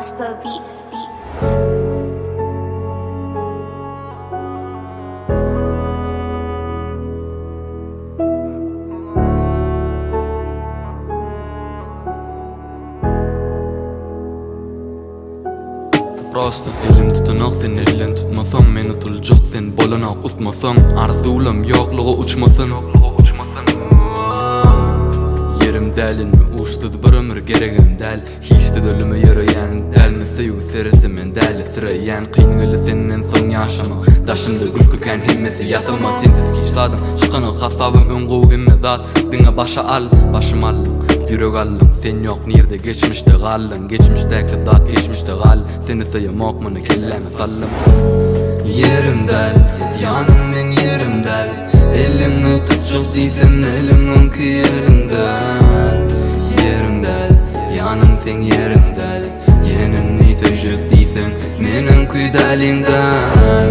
Casper Beats. Rasta elim tutanak sen elin tutmasam meni tulacak sen bolanak utmasam arzulam yokluğu uçmasın yerim delin mi uçtudu bir ömür geregim del hiç de dölümü yarayan del mi seyu serisi men del sırayan kıyngılı senin son yaşama daşımda gülküken himmesi yasama sensiz kişladım çıkanı hasabım öngu himme zat dine başa al başım allım yürek allım sen yok nirde geçmişte gallın geçmişteki zat geçmişte gal seni sayımak mını kelleme sallım yerim del yanım men yerim del elimi tutacak değilsen elimin ki yerinden yerimdel yanım sen yerimdel yenin ne söyleyecek değilsen menin küydelinden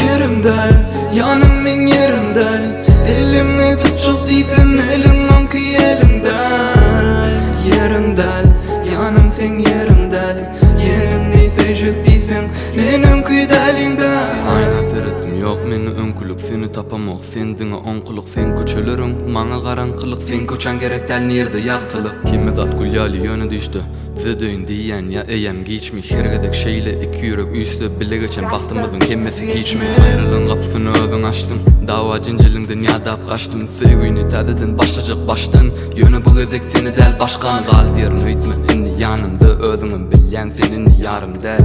yerimdel yanım men yerimdel elimi tutacak değilsen elimin ki yerinden yerimdel yanım sen yerimdel yenin ne söyleyecek değilsen menin küydelinden aynen seyrettim yok meni önkülük seni tapamak sen dine onkuluk sen köçelerim mana karanqılık sen köçen gerek del nerede yaktılık kimi zat gülyali yönü düştü zedöyn diyen ya eyem geçmi hergedek şeyle iki yürek üstü bile geçen baktımızın kemmesi geçmi ayrılığın kapısını özün açtım dava cincilinden yadap kaçtım sevgini tadedin başlayacak baştan yönü bu gezek seni del başkan gal derin öğütmen inni yanımda özümün bilyen senin yarım del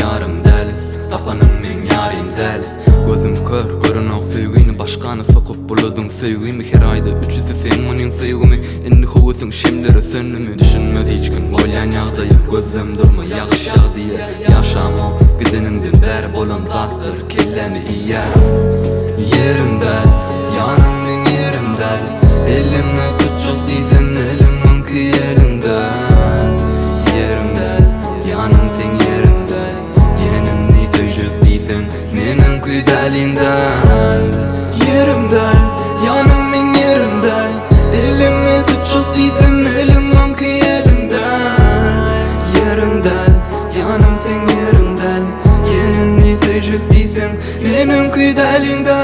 yarım del tapanım men yarim del gözüm kör görünen sevgini başkanı sokup buladın sevgimi her ayda üçüzü sen munin sevgimi inni hovusun şimdiri sönümü düşünmedi hiç gün boyan yağdayı gözüm durma yağışa diye yaşamam gidenindin beri bolan zatlar kellemi iyi yerimdel yanım men yerimdel elimi tutacak değilsen elimin ki yerinden yerimdel yanım sen yerimdel yenin ne söyleyecek değilsen menin küydelinden yerimdel yanım men yerimdel elimi tutacak değilsen elimin ki yerinden yerimdel yanım sen yerimdel yenin ne söyleyecek değilsen menin küydelinden